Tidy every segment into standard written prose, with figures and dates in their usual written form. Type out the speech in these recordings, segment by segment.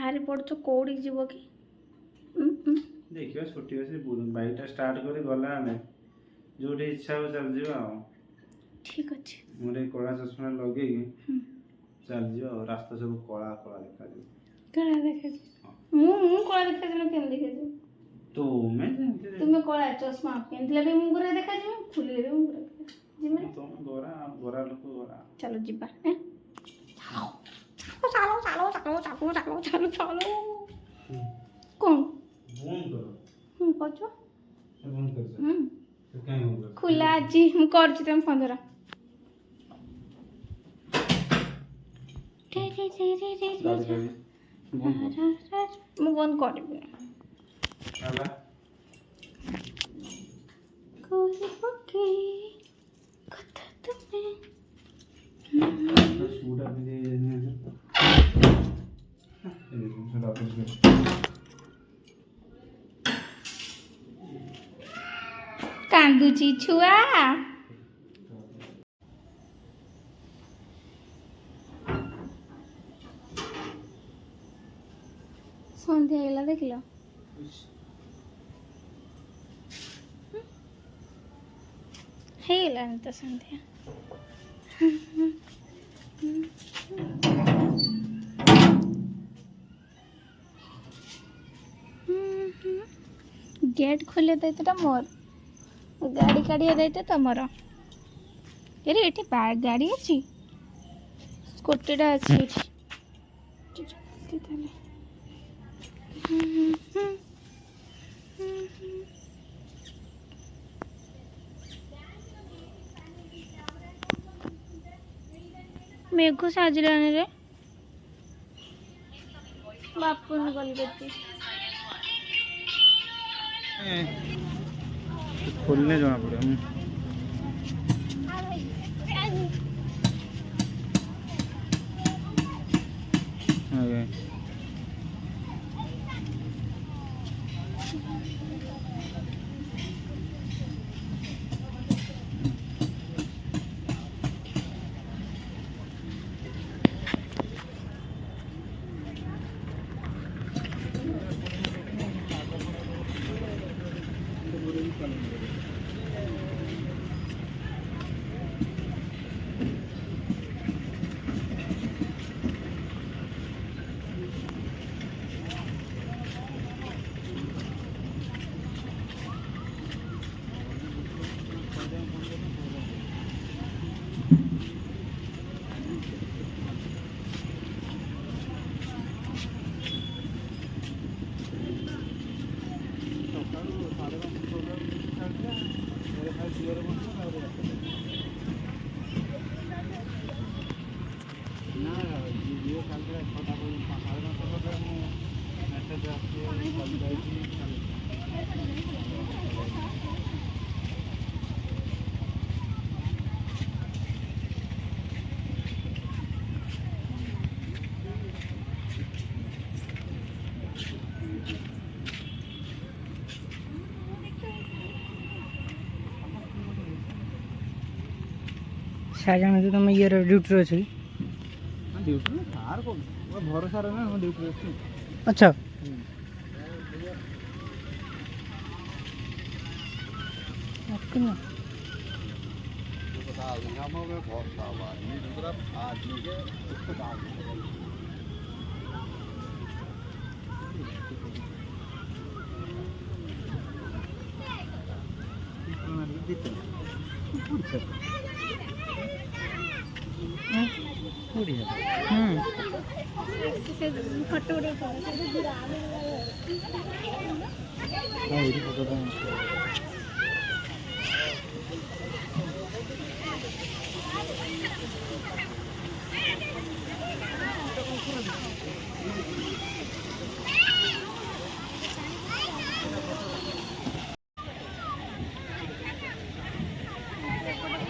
बाहर पड़छ कौड़ी जीव कि देखिए छुट्टी अच्छे बाइकटा स्टार्ट कर गला जो इच्छा हो चल जा ठीक अच्छे मोर कला चश्मा लगे चल जा रास्ता सब कला कला देखा कला देखा मु कला देखा केम देखा तो मैं तुम्हें कला चश्मा पिंधले भी मुगरे देखा खुले भी मुगरे देखा तुम गोरा गोरा लोक गोरा चलो जीवा चलो चलो चलो चलो चलो चलो चलो कौन बंद करो पचो बंद कर तो कहीं होगा खुला आज हम कर छी तुम 15 मु बंद करबे आला कोई पके कथा तुम्हें सूट अभी दे कांदुची छुआ सन्ध्या आइला देखल ହେଇଗଲାଣି ତ ସନ୍ଧ୍ୟା गेट खोलिया दायित्वटा मोर गाड़ी काढ़िया दायित्व तुमर अरे ये गाड़ी अच्छी स्कूटीटा अच्छी मेघ साजिलानी रे बापू गली करती खोलने जाना पड़े साजान तो तुम ये ड्यूटी अच्छी ड्यूटी कार को भरोसा रहना हम ड्यूटी अच्छी अच्छा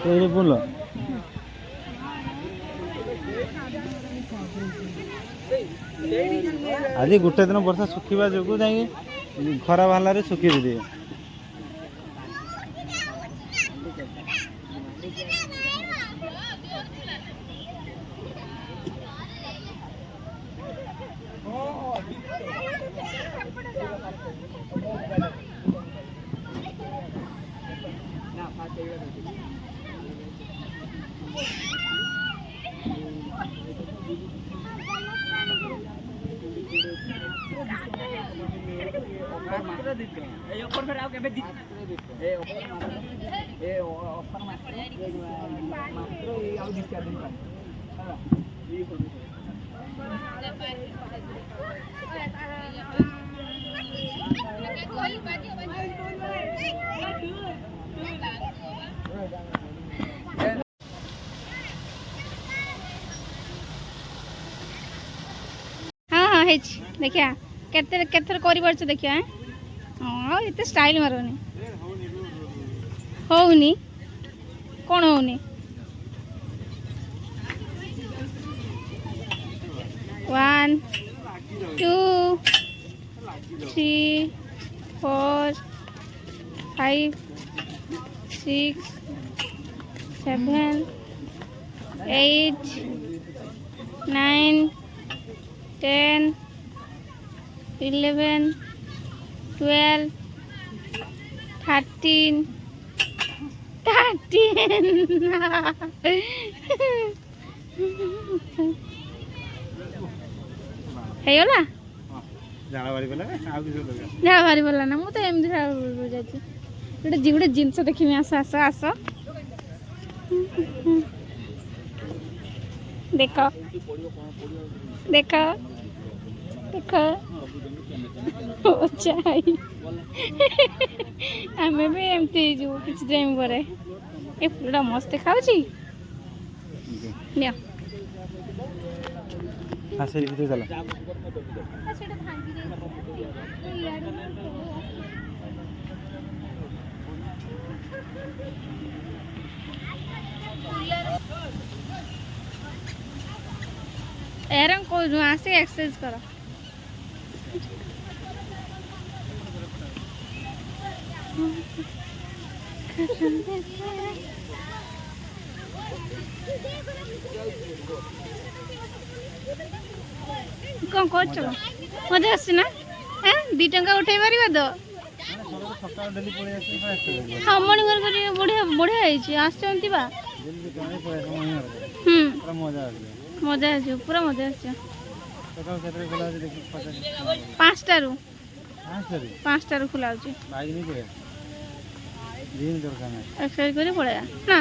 फोटो बोलो आज गोटे दिन वर्षा सुखा जो जाए खरा बाहर सुखी दिए हाँ हाँ है देखिया केते केते करि परछ देखिया हां एते स्टाइल मारोनी होउनी कोन होउनी 1 2 3 4 5 6 7 8 9 10 11 12 13 ହେଇଗଲା ଝାଳ ବାହାରି ପଡ଼ିଲା ଆଉ କିଛି ଦରକାର ଝାଳ ବାହାରି ପଡ଼ିଲା ନା ମୁଁ ତ ଏମିତି ଝାଳ ଯାଇଛି ଗୋଟେ ଜିନିଷ ଦେଖିବି ଆସ ଆସ ଆସ ଦେଖ ଦେଖ ଦେଖ ଚାଇ ଆମେ ବି ଏମିତି ହେଇଯିବୁ କିଛି ଟାଇମ୍ ପରେ ଏ ଫୁଲଟା ମସ୍ତ ଦେଖାଉଛି ନିଅ ଆସ ଏଇ ଭିତରେ ଚାଲ ସେଇଟା ଭାଙ୍ଗି एरम को आसे एक्सरसाइज करो कौन कोच मजा आसी ना हैं 2 टंका उठाई पारिबा तो हाँ मॉर्निंग वर्क बढ़िया बढ़िया है आसती बा मजा आ पूरा मजा आ 5 खुला एक्सरसाइज कर पड़े ना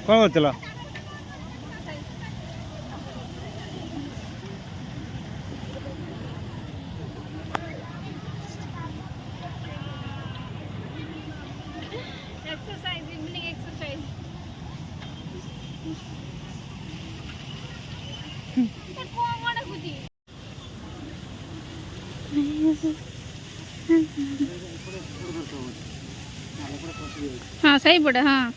कौन चला एक्सरसाइज इवनिंग एक्सरसाइज कौन खुजी हाँ सही पड़े हाँ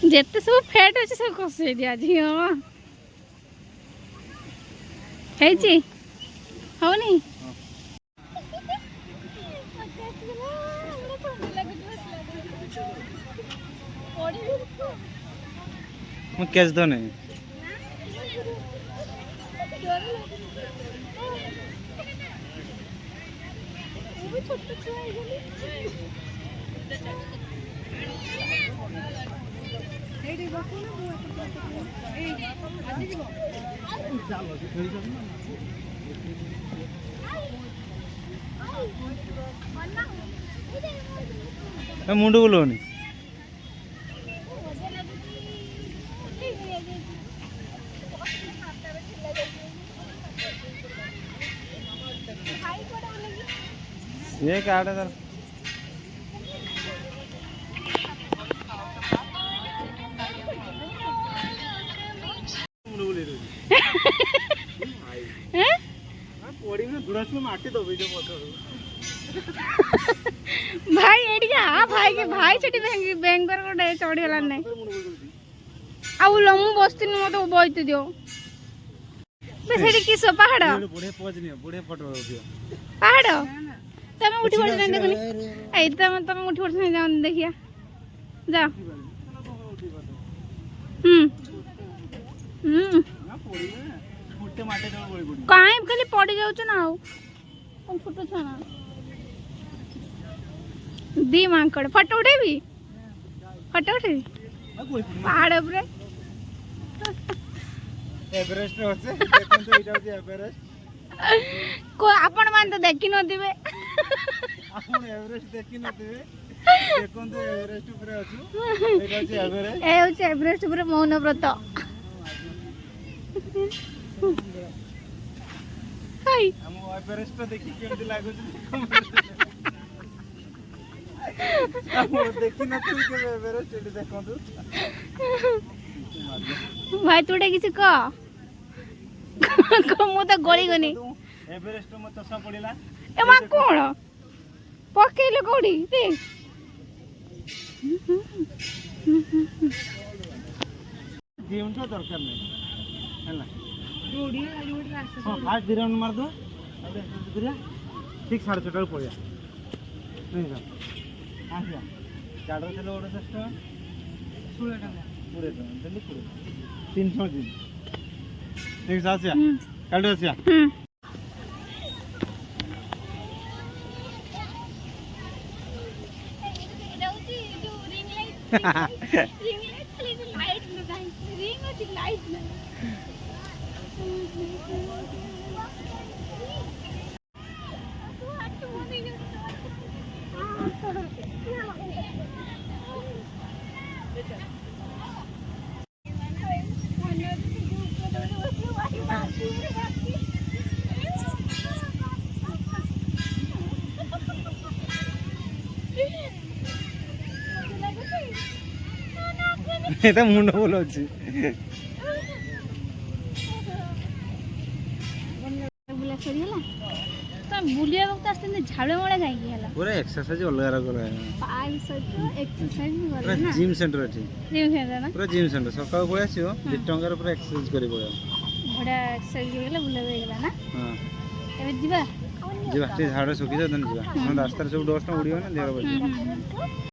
जेते सब फैट अच्छे सब कसे दिया जी हाँ है जी हो नहीं मैं कैच दो नहीं मुंड बुलानी ये कार्ड है सर भाई एडिया भाई के भाई छटी बैंगर कोडे चढ़ी गला नै आउ लमु बस्तिन मते बइते दियो बे सेडी किस पहाड़ बुढ़े पोज नहीं बुढ़े फोटो दियो पहाड़ तमे उठी पड़ नै देखनी ए तमे उठी पड़ नै जाओ देखिया जा फुटे माटे तो पड़ी काहे खाली पड़ी जाउ छ ना आउ कौन छोटो छुआ ना दी मांकड़ फोटो उठेबी पहाड़ उपरे एवरेस्ट होचे देखन तो इटा होचे एवरेस्ट को आपण मान तो देखि नथिबे आपण एवरेस्ट देखि नथिबे देखन तो एवरेस्ट ऊपर अछु एटा होचे एवरेस्ट ए होचे एवरेस्ट उपरे मौन व्रत हाय हम एवरेस्ट तो देखि केमति लागो हम देखि नथिबे के एवरेस्ट एटा देखन तो भाई तोड़े किसी को मु तो गली गनी एवरेस्ट में चषा पड़िला ए मा कोन पकेले कोडी देख जीवन तो दरकार नहीं हैला हां फास्ट दी राउंड मार दो अबे गुरिया ठीक 6:30 पड़िया नहीं सर आसिया चाडर चलो ओडे 10 टका 16 टका पूरे तो जल्दी पूरे 300 दिन ठीक से आसिया काल आसिया एटा मुंड बोल अछि बुला सरीला तो बुलिया वक्त आस्ते झाड़े मोड़े काई गेला पूरा एक्सरसाइज अलग अलग है पाई सहित एक्सरसाइज भी पूरा करना ना जिम सेंटर अछि जिम सेंटर ना पूरा जिम सेंटर सकाळ पळे आसियो 2 टंकार पूरा एक्सरसाइज करि पळे बड़ा एक्सरसाइज गेला बुला गेला ना हां एबे जीवा जीवा से झाड़ सुखी जा दन जीवा हम रास्ता से 10 टा उड़ियो ना देर बजे हम्म